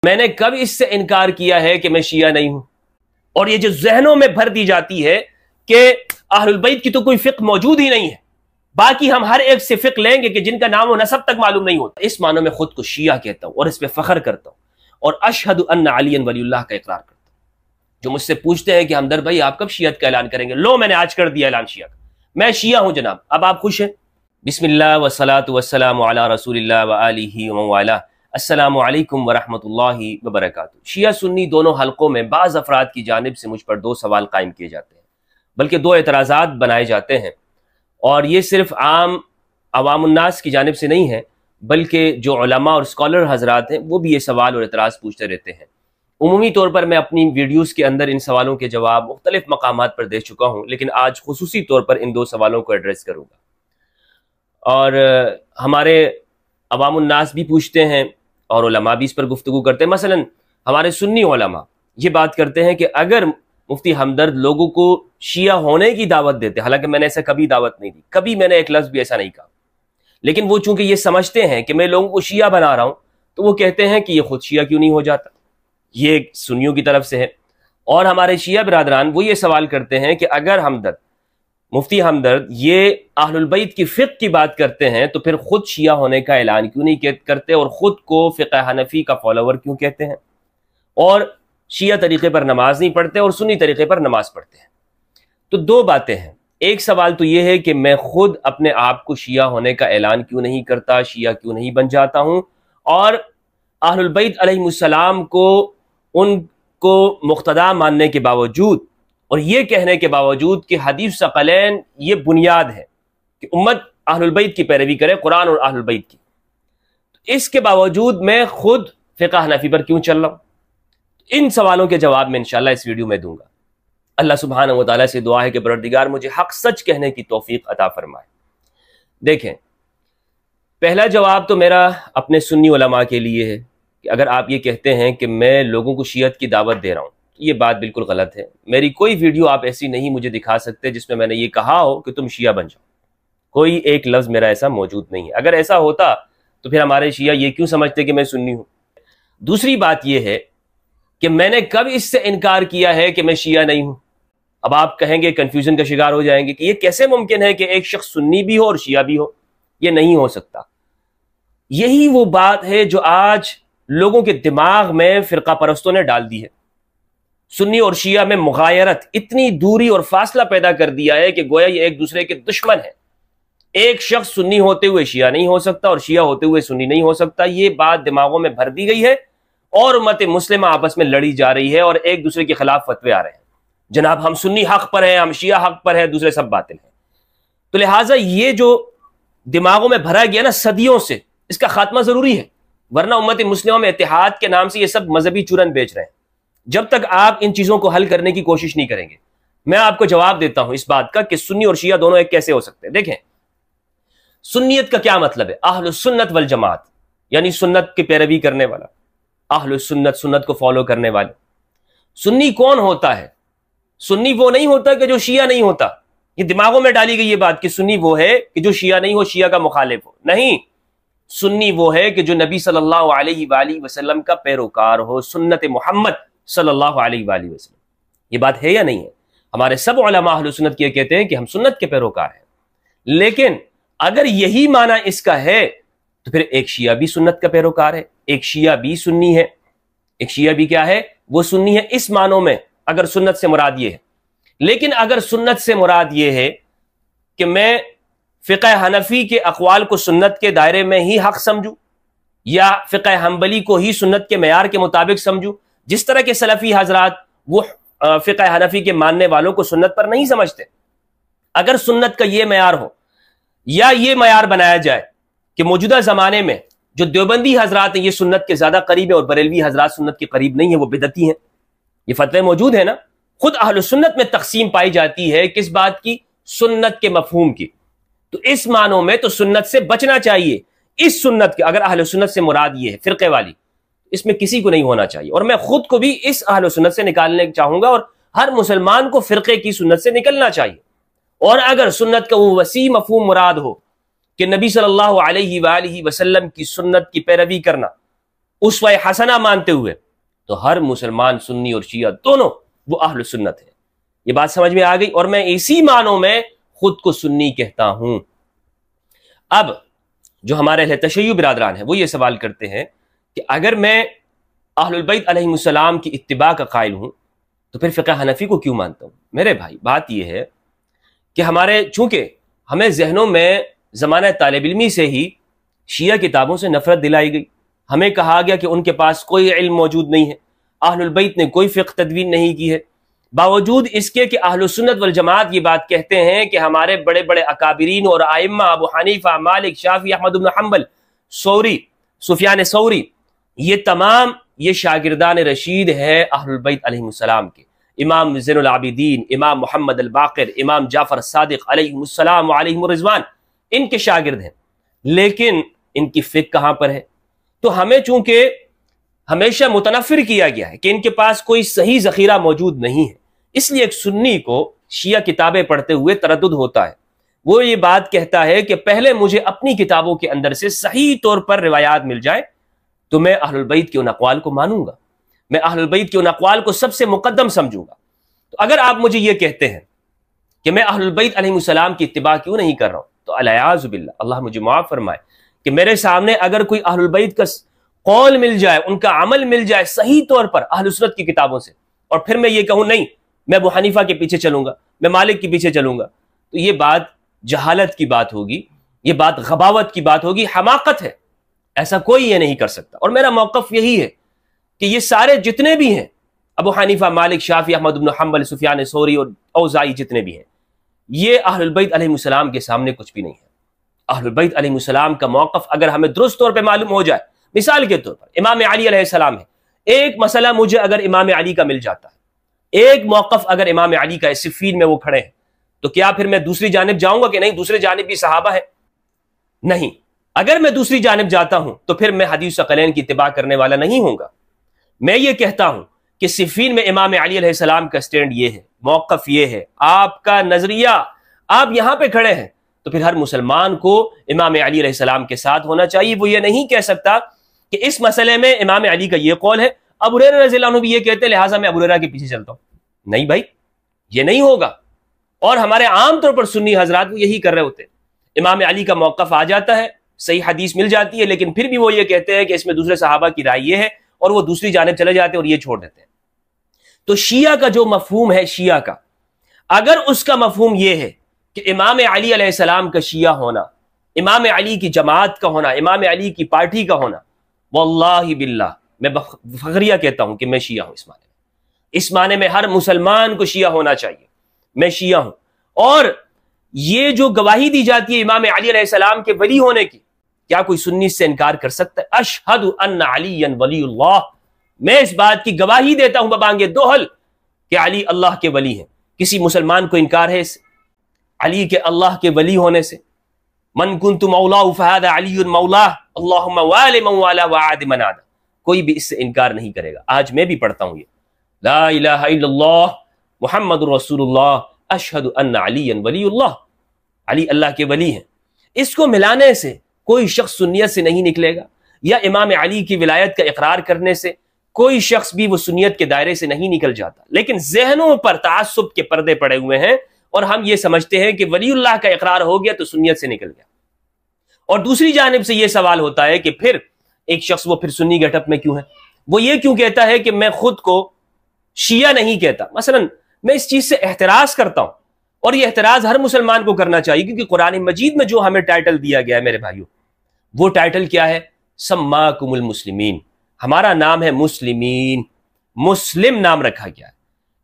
میں نے کب اس سے انکار کیا ہے کہ میں شیعہ نہیں ہوں؟ اور یہ جو ذہنوں میں بھر دی جاتی ہے کہ اہل البیت کی تو کوئی فقہ موجود ہی نہیں ہے، باقی ہم ہر ایک سے فقہ لیں گے کہ جن کا نام و نسب تک معلوم نہیں ہوتا، اس معنی میں خود کو شیعہ کہتا ہوں اور اس پہ فخر کرتا ہوں، اور اشہد ان علی ولی اللہ کا اقرار کرتا ہوں۔ جو مجھ سے پوچھتے ہیں کہ ہمدرد بھائی آپ کب شیعت کا اعلان کریں گے، لو میں نے آج کر دیا اعلان شیعہ کا، میں شیعہ ہوں جناب، اب آپ خوش ہیں؟ بسم اللہ والصلاة والسلام علی رسول اللہ وآلہ ومن والاه۔ السلام علیکم ورحمۃ اللہ وبرکاتہ۔ شیعہ سنی دونوں حلقوں میں بعض افراد کی جانب سے مجھ پر دو سوال قائم کیے جاتے ہیں، بلکہ دو اعتراضات بنائے جاتے ہیں، اور یہ صرف عوام الناس کی جانب سے نہیں ہے، بلکہ جو علماء اور اسکالر حضرات ہیں وہ بھی یہ سوال اور اعتراض پوچھتے رہتے ہیں۔ عمومی طور پر میں اپنی ویڈیوز کے اندر ان سوالوں کے جواب مختلف مقامات پر دے چکا ہوں، لیکن آج خصوصی طور پر ان دو سوالوں کو ایڈریس کروں گا۔ اور ہمارے عوام الناس بھی پوچھتے ہیں اور علماء بھی اس پر گفتگو کرتے ہیں۔ مثلا ہمارے سنی علماء یہ بات کرتے ہیں کہ اگر مفتی ہمدرد لوگوں کو شیعہ ہونے کی دعوت دیتے، حالانکہ میں نے ایسا کبھی دعوت نہیں دی، کبھی میں نے ایک لفظ بھی ایسا نہیں کہا، لیکن وہ چونکہ یہ سمجھتے ہیں کہ میں لوگوں کو شیعہ بنا رہا ہوں، تو وہ کہتے ہیں کہ یہ خود شیعہ کیوں نہیں ہو جاتا۔ یہ سنیوں کی طرف سے ہے۔ اور ہمارے شیعہ برادران وہ یہ سوال کرتے ہیں کہ اگر ہمدرد مفتی ہمدرد یہ اہل البیت کی فقہ کی بات کرتے ہیں تو پھر خود شیعہ ہونے کا اعلان کیوں نہیں کرتے، اور خود کو فقہ حنفی کا فالوور کیوں کہتے ہیں، اور شیعہ طریقے پر نماز نہیں پڑھتے اور سنی طریقے پر نماز پڑھتے ہیں۔ تو دو باتیں ہیں، ایک سوال تو یہ ہے کہ میں خود اپنے آپ کو شیعہ ہونے کا اعلان کیوں نہیں کرتا، شیعہ کیوں نہیں بن جاتا ہوں، اور اہل البیت علیہ السلام کو ان کو مقتدا ماننے کے باوجود اور یہ کہنے کے باوجود کہ حدیث ثقلین یہ بنیاد ہے کہ امت اہل البیت کی پیروی کرے، قرآن اور اہل البیت کی، اس کے باوجود میں خود فقہ حنفی پر کیوں چل رہا ہوں؟ ان سوالوں کے جواب میں انشاءاللہ اس ویڈیو میں دوں گا۔ اللہ سبحانہ و تعالیٰ سے دعا ہے کہ پروردگار مجھے حق سچ کہنے کی توفیق عطا فرمائے۔ دیکھیں، پہلا جواب تو میرا اپنے سنی علماء کے لیے ہے کہ اگر آپ یہ کہتے ہیں کہ میں لوگوں کو شیعت کی دعوت دے رہا ہوں، یہ بات بالکل غلط ہے۔ میری کوئی ویڈیو آپ ایسی نہیں مجھے دکھا سکتے جس میں نے یہ کہا ہو کہ تم شیعہ بن جاؤ، کوئی ایک لفظ میرا ایسا موجود نہیں ہے۔ اگر ایسا ہوتا تو پھر ہمارے شیعہ یہ کیوں سمجھتے کہ میں سنی ہوں؟ دوسری بات یہ ہے کہ میں نے کب اس سے انکار کیا ہے کہ میں شیعہ نہیں ہوں؟ اب آپ کہیں گے، کنفیوژن کا شکار ہو جائیں گے کہ یہ کیسے ممکن ہے کہ ایک شخص سنی بھی ہو اور شیعہ بھی ہو؟ یہ نہیں ہو سکتا۔ یہی وہ بات ہے جو آج لوگوں کے دماغ میں فرقہ پرستوں نے ڈال دی ہے۔ سنی اور شیعہ میں مغایرت، اتنی دوری اور فاصلہ پیدا کر دیا ہے کہ گویا یہ ایک دوسرے کے دشمن ہیں۔ ایک شخص سنی ہوتے ہوئے شیعہ نہیں ہو سکتا اور شیعہ ہوتے ہوئے سنی نہیں ہو سکتا۔ یہ بات دماغوں میں بھر دی گئی ہے اور امت مسلمہ آپس میں لڑی جا رہی ہے اور ایک دوسرے کے خلاف فتوے آ رہے ہیں، جناب ہم سنی حق پر ہیں، ہم شیعہ حق پر ہیں، دوسرے سب باطل ہیں۔ تو لہٰذا یہ جو دماغوں میں بھرا گیا نا صدیوں سے، اس کا خاتمہ ضروری ہے، ورنہ امت مسلمہ میں اتحاد کے نام سے یہ سب مذہبی چورن بیچ رہے ہیں۔ جب تک آپ ان چیزوں کو حل کرنے کی کوشش نہیں کریں گے، میں آپ کو جواب دیتا ہوں اس بات کا کہ سنی اور شیعہ دونوں ایک کیسے ہو سکتے ہیں۔ دیکھیں، سنیت کا کیا مطلب ہے؟ اہل السنت والجماعت، یعنی سنت کی پیروی کرنے والا، اہل السنت، سنت کو فالو کرنے والے۔ سنی کون ہوتا ہے؟ سنی وہ نہیں ہوتا کہ جو شیعہ نہیں ہوتا۔ یہ دماغوں میں ڈالی گئی یہ بات کہ سنی وہ ہے کہ جو شیعہ نہیں ہو، شیعہ کا مخالف ہو، نہیں۔ سنی وہ ہے کہ جو نبی صلی اللہ علیہ وآلہ وسلم کا پیروکار ہو، سنت محمد صلی اللہ علیہ وآلہ وسلم۔ یہ بات ہے یا نہیں ہے؟ ہمارے سب علماء اہل سنت یہ کہتے ہیں کہ ہم سنت کے پیروکار ہیں، لیکن اگر یہی معنی اس کا ہے تو پھر ایک شیعہ بھی سنت کا پیروکار ہے، ایک شیعہ بھی سنی ہے۔ ایک شیعہ بھی کیا ہے؟ وہ سنی ہے اس معنوں میں، اگر سنت سے مراد یہ ہے۔ لیکن اگر سنت سے مراد یہ ہے کہ میں فقہ حنفی کے اقوال کو سنت کے دائرے میں ہی حق سمجھوں، یا فقہ حنبلی کو ہی سنت کے معیار کے مطابق سمجھوں، جس طرح کے سلفی حضرات وہ فقہ حنفی کے ماننے والوں کو سنت پر نہیں سمجھتے، اگر سنت کا یہ معیار ہو، یا یہ معیار بنایا جائے کہ موجودہ زمانے میں جو دیوبندی حضرات ہیں یہ سنت کے زیادہ قریب ہیں اور بریلوی حضرات سنت کے قریب نہیں ہیں، وہ بدعتی ہیں، یہ فتوے موجود ہیں نا۔ خود اہل سنت میں تقسیم پائی جاتی ہے کس بات کی؟ سنت کے مفہوم کی۔ تو اس معنوں میں تو سنت سے بچنا چاہیے۔ اس سنت کے اگر اہل سنت سے مراد یہ ہے فرقے والی، اس میں کسی کو نہیں ہونا چاہیے، اور میں خود کو بھی اس اہل سنت سے نکالنے چاہوں گا، اور ہر مسلمان کو فرقے کی سنت سے نکلنا چاہیے۔ اور اگر سنت کا وہ وسیع مفہوم مراد ہو کہ نبی صلی اللہ علیہ وآلہ وسلم کی سنت کی پیروی کرنا، اسوہ حسنہ مانتے ہوئے، تو ہر مسلمان سنی اور شیعہ دونوں وہ اہل سنت ہے۔ یہ بات سمجھ میں آ گئی؟ اور میں اسی معنوں میں خود کو سنی کہتا ہوں۔ اب جو ہمارے اہل تشیع برادران ہیں وہ یہ سوال کرتے ہیں کہ اگر میں اہل البیت علیہم السلام کی اتباع کا قائل ہوں تو پھر فقہ حنفی کو کیوں مانتا ہوں؟ میرے بھائی، بات یہ ہے کہ چونکہ ہمیں ذہنوں میں زمانہ طالب علمی سے ہی شیعہ کتابوں سے نفرت دلائی گئی، ہمیں کہا گیا کہ ان کے پاس کوئی علم موجود نہیں ہے، اہل البیت نے کوئی فقہ تدوین نہیں کی ہے، باوجود اس کے کہ اہل السنت والجماعت یہ بات کہتے ہیں کہ ہمارے بڑے بڑے اکابرین اور ائمہ ابو حنیفہ، مالک، شافعی، احمد بن حنبل، ثوری، سفیان ثوری، یہ تمام یہ شاگردان رشید ہیں اہل البیت علیہم السلام کے، امام زین العابدین، امام محمد الباقر، امام جعفر الصادق علیہم السلام علیہم الرضوان، ان کے شاگرد ہیں، لیکن ان کی فقہ کہاں پر ہے؟ تو ہمیں چونکہ ہمیشہ متنفر کیا گیا ہے کہ ان کے پاس کوئی صحیح ذخیرہ موجود نہیں ہے، اس لیے ایک سنی کو شیعہ کتابیں پڑھتے ہوئے تردد ہوتا ہے۔ وہ یہ بات کہتا ہے کہ پہلے مجھے اپنی کتابوں کے اندر سے صحیح طور پر روایات مل جائے تو میں اہل البیت کے ان اقوال کو مانوں گا، میں اہل البیت کے ان اقوال کو سب سے مقدم سمجھوں گا۔ تو اگر آپ مجھے یہ کہتے ہیں کہ میں اہل البیت علیہ السلام کی اتباع کیوں نہیں کر رہا ہوں، تو الیاذ باللہ، اللہ مجھے معاف فرمائے، کہ میرے سامنے اگر کوئی اہل البیت کا قول مل جائے، ان کا عمل مل جائے صحیح طور پر اہل سنت کی کتابوں سے، اور پھر میں یہ کہوں نہیں میں ابو حنیفہ کے پیچھے چلوں گا، میں مالک کے پیچھے چلوں گا، تو یہ بات جہالت کی بات ہوگی، یہ بات غباوت کی بات ہوگی، حماقت ہے، ایسا کوئی یہ نہیں کر سکتا۔ اور میرا موقف یہی ہے کہ یہ سارے جتنے بھی ہیں، ابو حنیفہ، مالک، شافعی، احمد بن حنبل، سفیان ثوری اور اوزاعی، جتنے بھی ہیں، یہ اہل البیت علیہ السلام کے سامنے کچھ بھی نہیں ہے۔ اہل البیت علیہ السلام کا موقف اگر ہمیں درست طور پہ معلوم ہو جائے، مثال کے طور پر امام علی علیہ السلام ہے، ایک مسئلہ مجھے اگر امام علی کا مل جاتا ہے، ایک موقف اگر امام علی کا ہے، صفین میں وہ کھڑے ہیں، تو کیا پھر میں دوسری جانب جاؤں گا کہ نہیں دوسری جانب بھی صحابہ ہے؟ نہیں۔ اگر میں دوسری جانب جاتا ہوں تو پھر میں حدیث ثقلین کی اتباع کرنے والا نہیں ہوں گا۔ میں یہ کہتا ہوں کہ صفین میں امام علی علیہ السلام کا سٹینڈ یہ ہے، موقف یہ ہے، آپ کا نظریہ، آپ یہاں پہ کھڑے ہیں، تو پھر ہر مسلمان کو امام علی علیہ السلام کے ساتھ ہونا چاہیے۔ وہ یہ نہیں کہہ سکتا کہ اس مسئلے میں امام علی کا یہ قول ہے، ابو ہریرہ رضی اللہ عنہ بھی یہ کہتے ہیں لہٰذا میں ابو ہریرہ کے پیچھے چلتا ہوں۔ نہیں بھائی، یہ نہیں ہوگا۔ اور ہمارے عام طور پر سنی حضرات وہ یہی کر رہے ہوتے ہیں، امام علی کا موقف آ جاتا ہے، صحیح حدیث مل جاتی ہے، لیکن پھر بھی وہ یہ کہتے ہیں کہ اس میں دوسرے صحابہ کی رائے یہ ہے، اور وہ دوسری جانب چلے جاتے ہیں اور یہ چھوڑ دیتے ہیں۔ تو شیعہ کا جو مفہوم ہے، شیعہ کا اگر اس کا مفہوم یہ ہے کہ امام علی علیہ السلام کا شیعہ ہونا، امام علی کی جماعت کا ہونا، امام علی کی پارٹی کا ہونا، واللہ باللہ میں فخریہ کہتا ہوں کہ میں شیعہ ہوں۔ اس معنی میں ہر مسلمان کو شیعہ ہونا چاہیے، میں شیعہ ہوں۔ اور یہ جو گواہی دی جاتی ہے امام علی علیہ السلام کے ولی ہونے کی، کیا کوئی سنی اس سے انکار کر سکتا ہے؟ اشہد ان علی ولی اللہ، میں اس بات کی گواہی دیتا ہوں ببانگ دوہل کہ علی اللہ کے ولی ہیں۔ کسی مسلمان کو انکار ہے اس علی کے اللہ کے ولی ہونے سے؟ من کنت مولاہ فہذا علی مولاہ اللہم وال من والا وعاد من عاد، کوئی بھی اس سے انکار نہیں کرے گا۔ آج میں بھی پڑھتا ہوں یہ لا الہ الا اللہ محمد رسول اللہ اشہد ان علی ولی اللہ، علی اللہ کے ولی ہیں۔ اس کو ملانے سے کوئی شخص سنیت سے نہیں نکلے گا، یا امام علی کی ولایت کا اقرار کرنے سے کوئی شخص بھی وہ سنیت کے دائرے سے نہیں نکل جاتا، لیکن ذہنوں پر تعصب کے پردے پڑے ہوئے ہیں، اور ہم یہ سمجھتے ہیں کہ ولی اللہ کا اقرار ہو گیا تو سنیت سے نکل گیا۔ اور دوسری جانب سے یہ سوال ہوتا ہے کہ پھر ایک شخص وہ پھر سنی گیٹ اپ میں کیوں ہے؟ وہ یہ کیوں کہتا ہے کہ میں خود کو شیعہ نہیں کہتا؟ مثلا میں اس چیز سے احتراز کرتا ہوں، اور یہ احتراز ہر مسلمان کو کرنا چاہیے، کیونکہ قرآن مجید میں جو ہمیں ٹائٹل دیا گیا ہے میرے بھائیوں، وہ ٹائٹل کیا ہے؟ سماکم المسلمین، ہمارا نام ہے مسلمین، مسلم نام رکھا گیا ہے،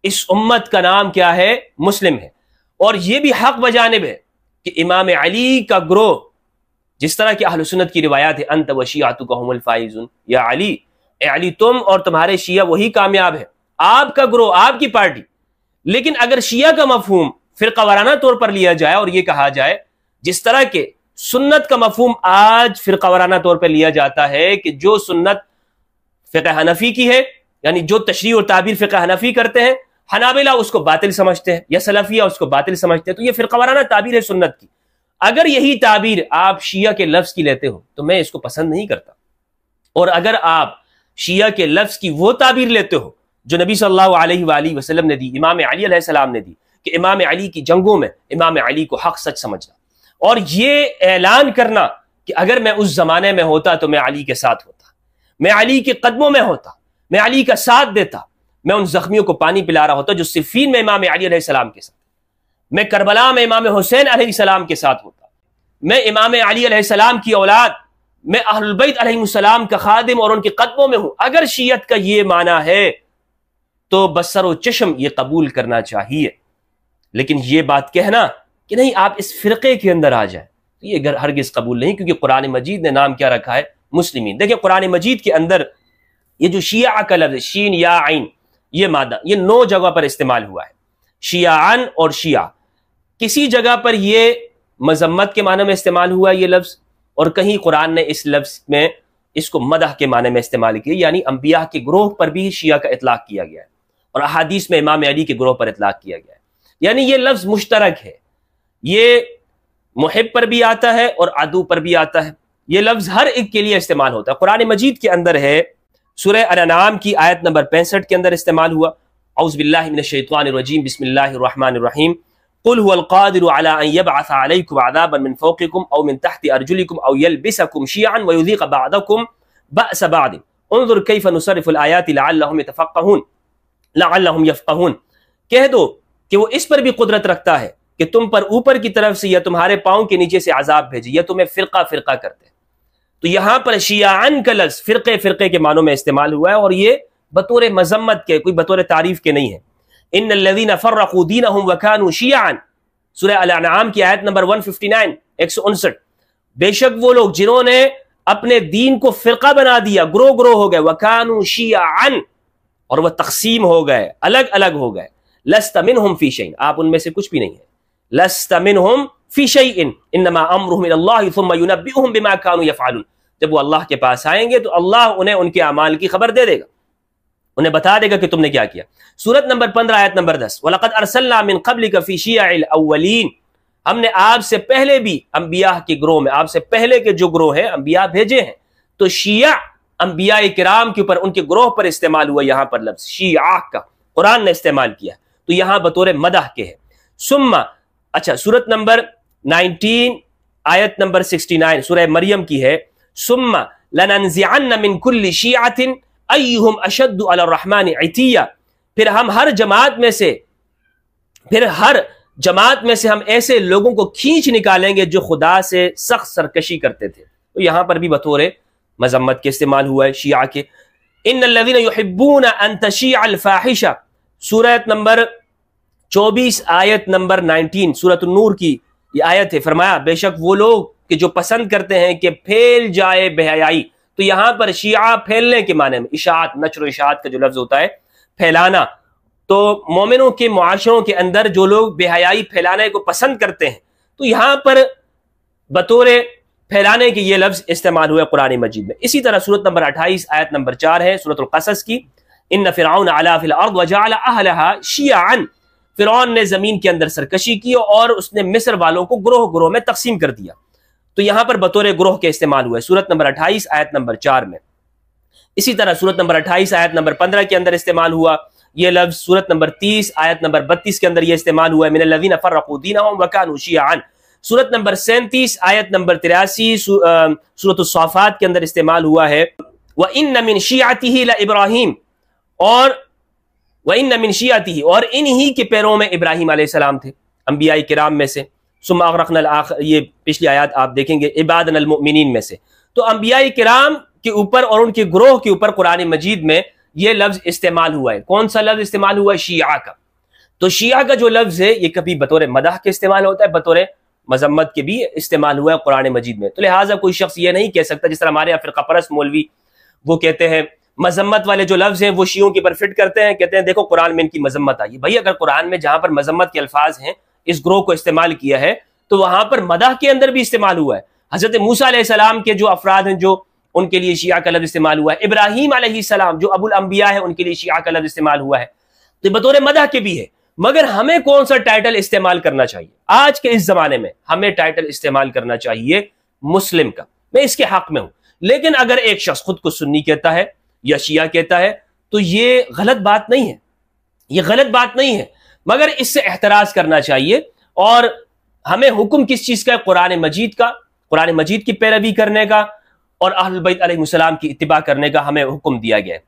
اس امت کا نام کیا ہے؟ مسلم ہے۔ اور یہ بھی حق بجانب ہے کہ امام علی کا گروہ، جس طرح کہ اہل سنت کی روایات ہے انت و شیعتک هم الفائزون، یا علی، اے علی تم اور تمہارے شیعہ وہی کامیاب ہے، آپ کا گروہ، آپ کی پارٹی۔ لیکن اگر شیعہ کا مفہوم فرقہ وارانہ طور پر لیا جائے اور یہ کہا جائے جس طرح کہ سنت کا مفہوم آج فرقہ وارانہ طور پر لیا جاتا ہے کہ جو سنت فقہ حنفی کی ہے، یعنی جو تشریح اور تعبیر فقہ حنفی کرتے ہیں، حنابلہ اس کو باطل سمجھتے ہیں، یا سلفیہ اس کو باطل سمجھتے ہیں، تو یہ فرقہ وارانہ تعبیر ہے سنت کی۔ اگر یہی تعبیر آپ شیعہ کے لفظ کی لیتے ہو تو میں اس کو پسند نہیں کرتا۔ اور اگر آپ شیعہ کے لفظ کی وہ تعبیر لیتے ہو جو نبی صلی اللہ علیہ وآلہ وسلم نے دی، امام علی علیہ السلام نے دی، کہ امام علی کی جنگوں میں امام علی کو حق سچ سمجھنا، اور یہ اعلان کرنا کہ اگر میں اس زمانے میں ہوتا تو میں علی کے ساتھ ہوتا، میں علی کے قدموں میں ہوتا، میں علی کا ساتھ دیتا، میں ان زخمیوں کو پانی پلا رہا ہوتا جو صفین میں امام علی علیہ السلام کے ساتھ، میں کربلا میں امام حسین علیہ السلام کے ساتھ ہوتا، میں امام علی علیہ السلام کی اولاد، میں اہل البیت علیہ السلام کا خادم اور ان کے قدموں میں ہوں۔ اگر شیعت کا یہ معنی ہے تو بسر و چشم یہ قبول کرنا چاہیے، لیکن یہ بات کہنا کہ نہیں آپ اس فرقے کے اندر آ جائیں، یہ ہرگز قبول نہیں، کیونکہ قرآن مجید نے نام کیا رکھا ہے؟ مسلمین۔ دیکھیں قرآن مجید کے اندر یہ جو شیعہ کا لفظ شین یا عین، یہ مادہ یہ 9 جگہ پر استعمال ہوا ہے، شیعان اور شیعہ۔ کسی جگہ پر یہ مذمت کے معنی میں استعمال ہوا ہے یہ لفظ، اور کہیں قرآن نے اس لفظ میں اس کو مدح کے معنی میں استعمال کیا، یعنی انبیاء کے گروہ پر بھی شیعہ کا اطلاق کیا گیا ہے، اور احادیث میں امام علی کے گروہ پر اطلاق کیا گیا ہے، یعنی یہ لفظ مشترک ہے، یہ محب پر بھی آتا ہے اور عدو پر بھی آتا ہے، یہ لفظ ہر ایک کے لیے استعمال ہوتا ہے۔ قرآن مجید کے اندر ہے، سورہ الانعام کی آیت نمبر 65 کے اندر استعمال ہوا، اعوذ باللہ من الشیطان الرجیم، بسم اللہ الرحمن الرحیم، قل هو القادر على ان يبعث عليكم عذابا من فوقكم او من تحت ارجلكم او يلبسكم شيعا ويذيق بعضكم بأس بعض انظر كيف نصرف الآيات لعلهم يفقهون۔ کہہ دو کہ وہ اس پر بھی قدرت رکھتا ہے کہ تم پر اوپر کی طرف سے یا تمہارے پاؤں کے نیچے سے عذاب بھیجے، یا تمہیں فرقہ فرقہ کرتے۔ تو یہاں پر شیعان کا لفظ فرقے فرقے کے معنوں میں استعمال ہوا ہے، اور یہ بطور مذمت کے، کوئی بطور تعریف کے نہیں ہے۔ ان الذين فرقوا دينهم وكانوا شيعا، سورہ الانعام کی آیت نمبر 159 159، بے شک وہ لوگ جنہوں نے اپنے دین کو فرقہ بنا دیا، گروہ گروہ ہو گئے، وكانوا شيعا، اور وہ تقسیم ہو گئے، الگ الگ ہو گئے، لست منهم في شيء، آپ ان میں سے کچھ بھی نہیں ہیں، لست منهم في شيء انما امرهم الى الله ثم ينبئهم بما كانوا يفعلون، جب وہ اللہ کے پاس آئیں گے تو اللہ انہیں ان کے اعمال کی خبر دے دے گا، انہیں بتا دے گا کہ تم نے کیا کیا۔ سورت نمبر 15 آیت نمبر 10، وَلَقَدْ أَرْسَلْنَا مِن قَبْلِكَ فِي شِيَعِ الْأَوَّلِينَ، ہم نے آپ سے پہلے بھی انبیاء کے گروہ میں، آپ سے پہلے کے جو گروہ ہیں انبیاء بھیجے ہیں، تو شیعہ انبیاء کرام کے اوپر ان کے گروہ پر استعمال ہوا، یہاں پر لفظ شیعہ کا قرآن نے استعمال کیا، تو یہاں بطور مدح کے ہے۔ ثم، اچھا سورت نمبر 19 آیت نمبر 69 سورہ مریم کی ہے، ثم لَنَنزِعَنَّ مِن كُلِّ شِيعَةٍ ایہم اشد علی الرحمن عتیہ، پھر ہم ہر جماعت میں سے ہم ایسے لوگوں کو کھینچ نکالیں گے جو خدا سے سخت سرکشی کرتے تھے، تو یہاں پر بھی بطور مذمت کے استعمال ہوا ہے شیعہ کے۔ ان الذین یحبون ان تشیع الفاحشہ، سورت نمبر 24 آیت نمبر 19 سورۃ النور کی یہ آیت ہے، فرمایا بے شک وہ لوگ کہ جو پسند کرتے ہیں کہ پھیل جائے بے حیائی، تو یہاں پر شیعہ پھیلنے کے معنی میں، اشاعت، نشر و اشاعت کا جو لفظ ہوتا ہے پھیلانا، تو مومنوں کے معاشروں کے اندر جو لوگ بے حیائی پھیلانے کو پسند کرتے ہیں، تو یہاں پر بطور پھیلانے کے یہ لفظ استعمال ہوا قرآن مجید میں۔ اسی طرح سورت نمبر 28 آیت نمبر 4 ہے سورت القصص کی، ان فرعون علا فی الارض وجعل اہلہا شیعا، فرعون نے زمین کے اندر سرکشی کی اور اس نے مصر والوں کو گروہ گروہ میں تقسیم کر دیا، تو یہاں پر بطور گروہ کے استعمال ہوا ہے سورت نمبر 28 آیت نمبر 4 میں۔ اسی طرح سورت نمبر 28 آیت نمبر 15 کے اندر استعمال ہوا یہ لفظ، سورت نمبر 30 آیت نمبر 32 کے اندر یہ استعمال ہوا ہے، من الذین فرقوا دینہم وکانوا شیعا، سورت نمبر 37 آیت نمبر 83 سورت الصافات کے اندر استعمال ہوا ہے، وَإِنَّ مِن شِيعَتِهِ لَإِبْرَاہِيمَ، اور وَإِنَّ مِن شِيعَتِهِ، اور انہی کے پیروں میں ابراہیم علیہ السلام تھے انبیاء کرام میں سے، ثم اغرقنا الآخر، یہ پچھلی آیات آپ دیکھیں گے عبادنا المؤمنین میں سے، تو انبیاء کرام کے اوپر اور ان کے گروہ کے اوپر قرآن مجید میں یہ لفظ استعمال ہوا ہے۔ کون سا لفظ استعمال ہوا ہے؟ شیعہ کا۔ تو شیعہ کا جو لفظ ہے یہ کبھی بطور مدح کے استعمال ہوتا ہے، بطور مذمت کے بھی استعمال ہوا ہے قرآن مجید میں، تو لہٰذا کوئی شخص یہ نہیں کہہ سکتا، جس طرح ہمارے یہاں فرقہ پرست مولوی وہ کہتے ہیں مذمت والے جو لفظ ہیں وہ شیعوں کے اوپر فٹ کرتے ہیں، کہتے ہیں دیکھو قرآن میں ان کی مذمت آئی ہے۔ بھائی اگر قرآن میں جہاں پر مذمت کے الفاظ ہیں اس گروہ کو استعمال کیا ہے تو وہاں پر مدح کے اندر بھی استعمال ہوا ہے۔ حضرت موسیٰ علیہ السلام کے جو افراد ہیں جو ان کے لیے شیعہ کا لفظ استعمال ہوا ہے، ابراہیم علیہ السلام جو ابو الانبیاء ہے ان کے لیے شیعہ کا لفظ استعمال ہوا ہے، تو بطور مدح کے بھی ہے۔ مگر ہمیں کون سا ٹائٹل استعمال کرنا چاہیے؟ آج کے اس زمانے میں ہمیں ٹائٹل استعمال کرنا چاہیے مسلم کا، میں اس کے حق میں ہوں، لیکن اگر ایک شخص خود کو سنی کہتا ہے یا شیعہ کہتا ہے، تو یہ غلط بات نہیں ہے، یہ غلط بات نہیں ہے، مگر اس سے احتراز کرنا چاہیے۔ اور ہمیں حکم کس چیز کا ہے؟ قرآن مجید کا، قرآن مجید کی پیروی کرنے کا اور اہل البیت علیہ السلام کی اتباع کرنے کا ہمیں حکم دیا گیا ہے۔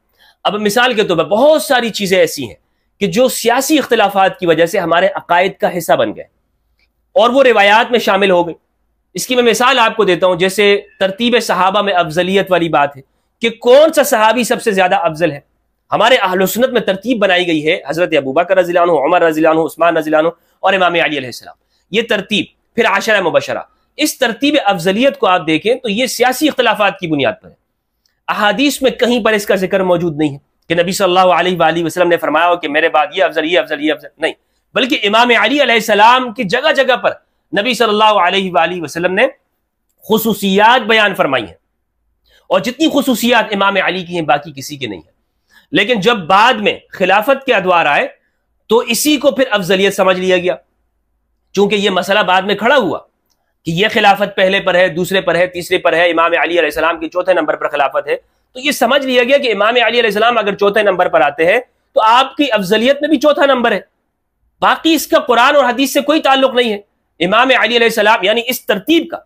اب مثال کے طور پر بہت ساری چیزیں ایسی ہیں کہ جو سیاسی اختلافات کی وجہ سے ہمارے عقائد کا حصہ بن گئے اور وہ روایات میں شامل ہو گئی۔ اس کی میں مثال آپ کو دیتا ہوں، جیسے ترتیب صحابہ میں افضلیت والی بات ہے کہ کون سا صحابی سب سے زیادہ افضل ہے۔ ہمارے اہل سنت میں ترتیب بنائی گئی ہے، حضرت ابوبکر رضی اللہ عنہ، عمر رضی اللہ عنہ، عثمان رضی اللہ عنہ اور امام علی علیہ السلام، یہ ترتیب، پھر عشرہ مبشرہ۔ اس ترتیب افضلیت کو آپ دیکھیں تو یہ سیاسی اختلافات کی بنیاد پر ہے۔ احادیث میں کہیں پر اس کا ذکر موجود نہیں ہے کہ نبی صلی اللہ علیہ وآلہ وسلم نے فرمایا ہو کہ میرے بعد یہ افضل، یہ افضل، یہ افضل، نہیں، بلکہ امام علی علیہ السلام کی جگہ جگہ پر نبی صلی اللہ علیہ وآلہ وسلم نے خصوصیات بیان فرمائی ہیں، اور جتنی خصوصیات امام علی کی ہیں باقی کسی کی نہیں ہے۔ لیکن جب بعد میں خلافت کے ادوار آئے تو اسی کو پھر افضلیت سمجھ لیا گیا، چونکہ یہ مسئلہ بعد میں کھڑا ہوا کہ یہ خلافت پہلے پر ہے، دوسرے پر ہے، تیسرے پر ہے، امام علی علیہ السلام کی چوتھے نمبر پر خلافت ہے، تو یہ سمجھ لیا گیا کہ امام علی علیہ السلام اگر چوتھے نمبر پر آتے ہیں تو آپ کی افضلیت میں بھی چوتھا نمبر ہے، باقی اس کا قرآن اور حدیث سے کوئی تعلق نہیں ہے۔ امام علی علیہ السلام یعنی اس ترتیب کا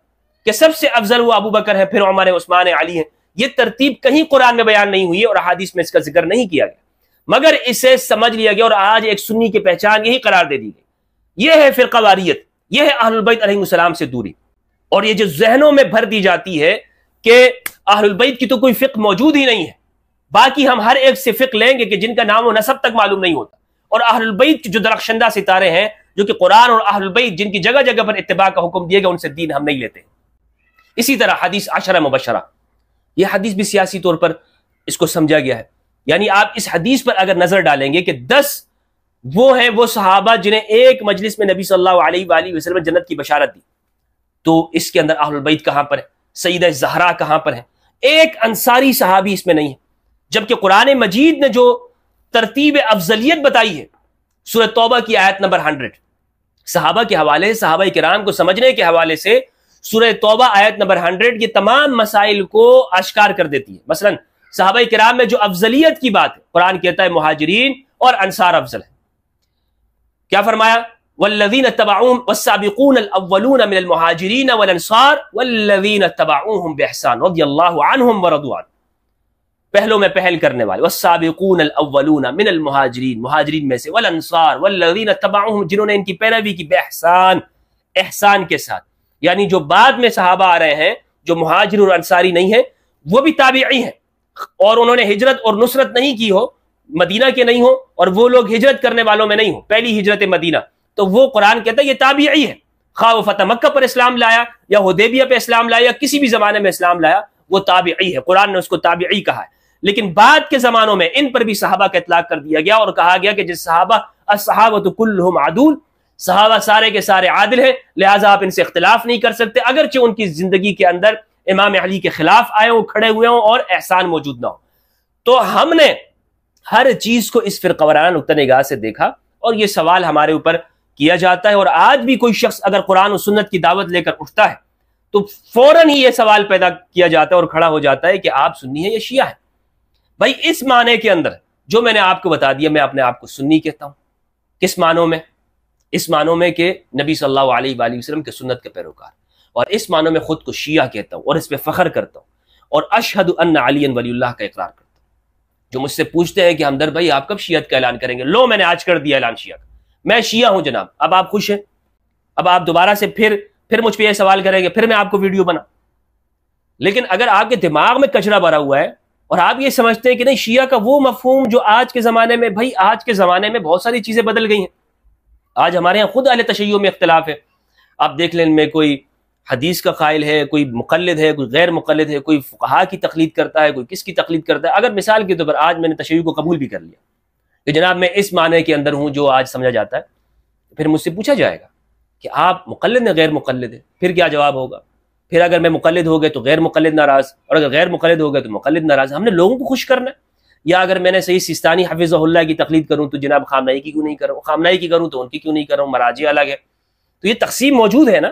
کہ سب سے افضل وہ ابو بکر ہے، پھر عمر ہے، عثمان ہے، علی ہے، یہ ترتیب کہیں قرآن میں بیان نہیں ہوئی ہے اور احادیث میں اس کا ذکر نہیں کیا گیا، مگر اسے سمجھ لیا گیا اور آج ایک سنی کی پہچان یہی قرار دے دی گئی۔ یہ ہے فرقہ واریت، یہ ہے اہل البیت علیہ السلام سے دوری، اور یہ جو ذہنوں میں بھر دی جاتی ہے کہ اہل البیت کی تو کوئی فقہ موجود ہی نہیں ہے، باقی ہم ہر ایک سے فقہ لیں گے کہ جن کا نام و نسب تک معلوم نہیں ہوتا، اور اہل البیت جو درخشندہ ستارے ہیں جو کہ قرآن اور اہل البیت جن کی جگہ جگہ پر اتباع کا حکم دیا گیا، ان سے دین ہم نہیں لیتے۔ اسی طرح حدیث عشرہ مبشرہ، یہ حدیث بھی سیاسی طور پر اس کو سمجھا گیا ہے، یعنی آپ اس حدیث پر اگر نظر ڈالیں گے کہ 10 وہ صحابہ جنہیں ایک مجلس میں نبی صلی اللہ علیہ وآلہ وسلم نے جنت کی بشارت دی، تو اس کے اندر اہل البیت کہاں پر ہے؟ سیدہ زہرا کہاں پر ہے؟ ایک انصاری صحابی اس میں نہیں ہے، جبکہ قرآن مجید نے جو ترتیب افضلیت بتائی ہے سورہ توبہ کی آیت نمبر 100، صحابہ کے حوالے، صحابہ کرام کو سمجھنے کے حوالے سے سورہ توبہ آیت نمبر 100 یہ تمام مسائل کو اشکار کر دیتی ہے۔ مثلا صحابہ کرام میں جو افضلیت کی بات ہے، قرآن کہتا ہے مہاجرین اور انصار افضل ہیں۔ کیا فرمایا؟ والذین اتبعوہم والسابقون الاولون من المہاجرین والانصار والذین اتبعوہم باحسان رضی اللہ عنہم ورضوا عنہ، پہلوں میں پہل کرنے والے، والسابقون الاولون من المہاجرین، مہاجرین میں سے، والانصار والذین اتبعوہم، جنہوں نے ان کی پیروی کی، باحسان، احسان کے ساتھ، یعنی جو بعد میں صحابہ آ رہے ہیں جو مہاجر اور انصاری نہیں ہیں وہ بھی تابعی ہیں، اور انہوں نے ہجرت اور نصرت نہیں کی ہو، مدینہ کے نہیں ہو، اور وہ لوگ ہجرت کرنے والوں میں نہیں ہو، پہلی ہجرت مدینہ، تو وہ قرآن کہتا ہے یہ تابعی ہے، خواہ وہ فتح مکہ پر اسلام لایا یا حدیبیہ پہ اسلام لایا یا کسی بھی زمانے میں اسلام لایا، وہ تابعی ہے، قرآن نے اس کو تابعی کہا ہے۔ لیکن بعد کے زمانوں میں ان پر بھی صحابہ کا اطلاق کر دیا گیا اور کہا گیا کہ جس صحابہ الصحابۃ کلہم عدول، صحابہ سارے کے سارے عادل ہیں، لہٰذا آپ ان سے اختلاف نہیں کر سکتے، اگرچہ ان کی زندگی کے اندر امام علی کے خلاف آئے ہوں، کھڑے ہوئے ہوں اور احسان موجود نہ ہو۔ تو ہم نے ہر چیز کو اس فرقہ وارانہ نقطہ نگاہ سے دیکھا، اور یہ سوال ہمارے اوپر کیا جاتا ہے، اور آج بھی کوئی شخص اگر قرآن و سنت کی دعوت لے کر اٹھتا ہے تو فوراً ہی یہ سوال پیدا کیا جاتا ہے اور کھڑا ہو جاتا ہے کہ آپ سنی ہیں یا شیعہ ہیں۔ بھائی اس معنی کے اندر جو میں نے آپ کو بتا دیا، میں اپنے آپ کو سنی کہتا ہوں۔ کس معنوں میں؟ اس معنوں میں کہ نبی صلی اللہ علیہ وآلہ وسلم کے سنت کے پیروکار، اور اس معنوں میں خود کو شیعہ کہتا ہوں اور اس پہ فخر کرتا ہوں، اور اشہد ان علی ولی اللہ کا اقرار کرتا ہوں۔ جو مجھ سے پوچھتے ہیں کہ ہمدرد بھائی آپ کب شیعت کا اعلان کریں گے، لو میں نے آج کر دیا اعلان شیعہ کا، میں شیعہ ہوں جناب۔ اب آپ خوش ہیں؟ اب آپ دوبارہ سے پھر مجھ پہ یہ سوال کریں گے، پھر میں آپ کو ویڈیو بنا۔ لیکن اگر آپ کے دماغ میں کچرا بھرا ہوا ہے اور آپ یہ سمجھتے ہیں کہ نہیں شیعہ کا وہ مفہوم جو آج کے زمانے میں، بھائی آج کے زمانے میں بہت ساری چیزیں بدل گئی ہیں، آج ہمارے ہاں خود اہل تشیع میں اختلاف ہے۔ آپ دیکھ لیں ان میں کوئی حدیث کا قائل ہے، کوئی مقلد ہے، کوئی غیر مقلد ہے، کوئی فقہا کی تقلید کرتا ہے، کوئی کس کی تقلید کرتا ہے۔ اگر مثال کے طور پر آج میں نے تشیع کو قبول بھی کر لیا کہ جناب میں اس معنی کے اندر ہوں جو آج سمجھا جاتا ہے، پھر مجھ سے پوچھا جائے گا کہ آپ مقلد ہیں غیر مقلد ہے، پھر کیا جواب ہوگا؟ پھر اگر میں مقلد ہو گئے تو غیر مقلد ناراض، اور اگر غیر مقلد ہو گئے تو مقلد ناراض۔ ہم نے لوگوں کو خوش کرنا ہے، یا اگر میں نے صحیح سیستانی حفظہ اللہ کی تقلید کروں تو جناب خامنہئی کی کیوں نہیں کروں، خامنہئی کی کروں تو ان کی کیوں نہیں کروں، مراجع الگ ہے، تو یہ تقسیم موجود ہے نا۔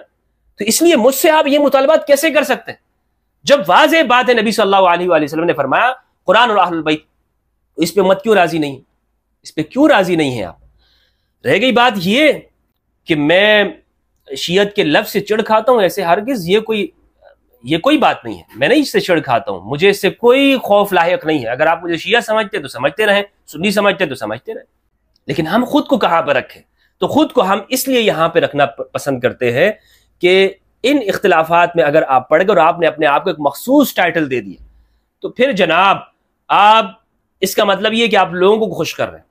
تو اس لیے مجھ سے آپ یہ مطالبات کیسے کر سکتے ہیں جب واضح بات ہے نبی صلی اللہ علیہ وآلہ وسلم نے فرمایا قرآن اور اہل البیت، اس پہ مت کیوں راضی نہیں، اس پہ کیوں راضی نہیں ہیں آپ؟ رہ گئی بات یہ کہ میں شیعت کے لفظ سے چڑ کھاتا ہوں، ایسے ہرگز یہ کوئی بات نہیں ہے، میں نہیں اس سے چڑ کھاتا ہوں، مجھے اس سے کوئی خوف لاحق نہیں ہے۔ اگر آپ مجھے شیعہ سمجھتے تو سمجھتے رہیں، سنی سمجھتے تو سمجھتے رہیں، لیکن ہم خود کو کہاں پہ رکھیں؟ تو خود کو ہم اس لیے یہاں پہ رکھنا پسند کرتے ہیں کہ ان اختلافات میں اگر آپ پڑھ گئے اور آپ نے اپنے آپ کو ایک مخصوص ٹائٹل دے دیا تو پھر جناب آپ، اس کا مطلب یہ کہ آپ لوگوں کو خوش کر رہے ہیں،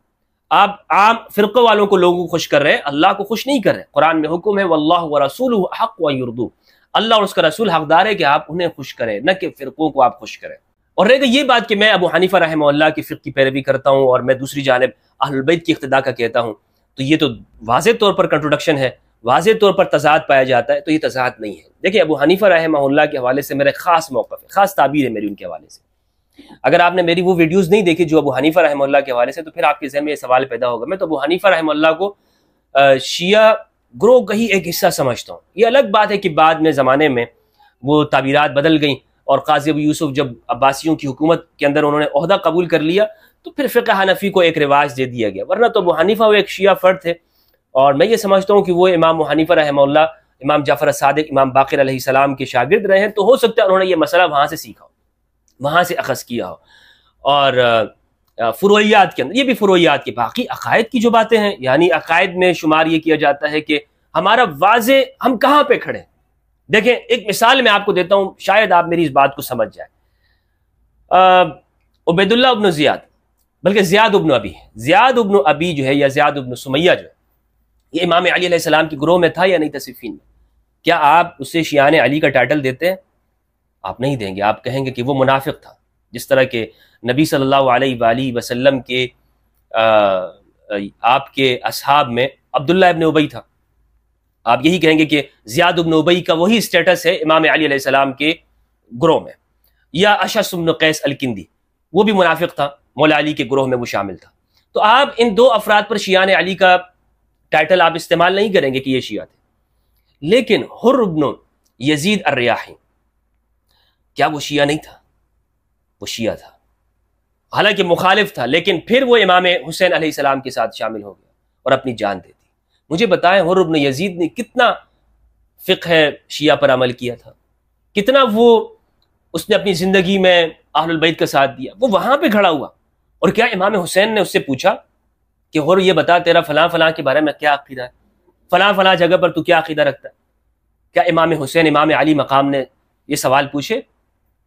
آپ عام فرقوں والوں کو لوگوں کو خوش کر رہے ہیں، اللہ کو خوش نہیں کر رہے۔ قرآن میں حکم ہے واللہ ورسولہ حق و یردو، اللہ اور اس کا رسول حقدار ہے کہ آپ انہیں خوش کریں، نہ کہ فرقوں کو آپ خوش کریں۔ اور رہے گا یہ بات کہ میں ابو حنیفہ رحمہ اللہ کی فقہ کی پیروی کرتا ہوں اور میں دوسری جانب اہل البیت کی اقتداء کا کہتا ہوں، تو یہ تو واضح طور پر کنٹروڈکشن ہے، واضح طور پر تضاد پایا جاتا ہے۔ تو یہ تضاد نہیں ہے۔ دیکھیں ابو حنیفہ رحمہ اللہ کے حوالے سے میرا خاص موقف ہے، خاص تعبیر ہے میری ان کے حوالے سے۔ اگر آپ نے میری وہ ویڈیوز نہیں دیکھی جو ابو حنیفہ رحمہ اللہ کے حوالے سے، تو پھر آپ کے ذہن میں یہ سوال پیدا ہوگا۔ میں تو ابو حنیفہ رحمہ اللہ کو شیعہ گروہ کا ہی ایک حصہ سمجھتا ہوں۔ یہ الگ بات ہے کہ بعد میں زمانے میں وہ تعبیرات بدل گئیں اور قاضی ابو یوسف جب عباسیوں کی حکومت کے اندر انہوں نے عہدہ قبول کر لیا تو پھر فقہ حنفی کو ایک رواج دے دیا گیا، ورنہ تو ابو حنیفہ وہ ایک شیعہ فرد تھے۔ اور میں یہ سمجھتا ہوں کہ وہ امام ابو حنیفہ رحمہ اللہ، امام جعفر الصادق، امام باقر علیہ السلام کے شاگرد رہے ہیں، تو ہو سکتا ہے انہوں نے یہ مسئلہ وہاں سے سیکھا ہو، وہاں سے اخذ کیا ہو۔ اور فروعیات کے اندر، یہ بھی فروعیات کے، باقی عقائد کی جو باتیں ہیں، یعنی عقائد میں شمار یہ کیا جاتا ہے کہ ہمارا واضح ہم کہاں پہ کھڑے ہیں۔ دیکھیں ایک مثال میں آپ کو دیتا ہوں، شاید آپ میری اس بات کو سمجھ جائیں۔ عبید اللہ ابن زیاد، بلکہ زیاد ابن ابی، زیاد ابن ابی جو ہے یا زیاد ابن سمیہ جو ہے، یہ امام علی علیہ السلام کے گروہ میں تھا یا نہیں تھا صفین میں؟ کیا آپ اسے شیعان علی کا ٹائٹل دیتے ہیں؟ آپ نہیں دیں گے، آپ کہیں گے کہ وہ منافق تھا، جس طرح کہ نبی صلی اللہ علیہ وآلہ وسلم کے آپ کے اصحاب میں عبداللہ ابن ابی تھا، آپ یہی کہیں گے کہ زیاد ابن ابی کا وہی سٹیٹس ہے امام علی علیہ السلام کے گروہ میں۔ یا اشعث بن قیس الکندی، وہ بھی منافق تھا، مولا علی کے گروہ میں وہ شامل تھا۔ تو آپ ان دو افراد پر شیعان علی کا ٹائٹل آپ استعمال نہیں کریں گے کہ یہ شیعہ تھے۔ لیکن حر بن یزید الریاحی، کیا وہ شیعہ نہیں تھا؟ وہ شیعہ تھا، حالانکہ مخالف تھا، لیکن پھر وہ امام حسین علیہ السلام کے ساتھ شامل ہو گیا اور اپنی جان دے دی۔ مجھے بتائیں حر بن یزید نے کتنا فقہ شیعہ پر عمل کیا تھا، کتنا وہ اس نے اپنی زندگی میں اہل البیت کا ساتھ دیا، وہ وہاں پہ کھڑا ہوا۔ اور کیا امام حسین نے اس سے پوچھا کہ حر یہ بتا تیرا فلاں فلاں کے بارے میں کیا عقیدہ ہے، فلاں فلاں جگہ پر تو کیا عقیدہ رکھتا ہے؟ کیا امام حسین امام علی مقام نے یہ سوال پوچھے؟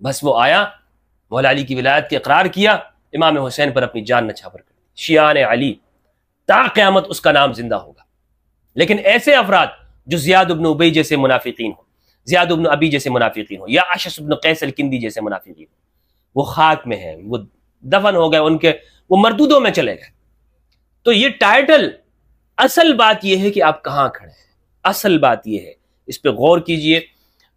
بس وہ آیا، مولا علی کی ولایت کے اقرار کیا، امام حسین پر اپنی جان نچھاور کر دی۔ شیعان علی تا قیامت اس کا نام زندہ ہوگا۔ لیکن ایسے افراد جو زیاد ابن ابی جیسے منافقین ہوں، زیاد ابن ابی جیسے منافقین ہوں، یا اشعث بن قیس الکندی جیسے منافقین ہوں، وہ خاک میں ہیں، وہ دفن ہو گئے، ان کے وہ مردودوں میں چلے گئے۔ تو یہ ٹائٹل، اصل بات یہ ہے کہ آپ کہاں کھڑے ہیں، اصل بات یہ ہے، اس پہ غور کیجئے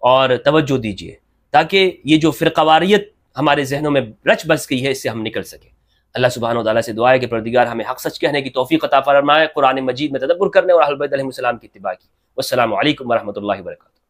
اور توجہ دیجئے تاکہ یہ جو فرقہ واریت ہمارے ذہنوں میں رچ بس گئی ہے اس سے ہم نکل سکیں۔ اللہ سبحانہ و تعالیٰ سے دعا ہے کہ پروردگار ہمیں حق سچ کہنے کی توفیق عطا فرمائے، قرآن مجید میں تدبر کرنے اور اہل بیت علیہ السلام کی اتباع کی۔ والسلام علیکم ورحمۃ اللہ وبرکاتہ۔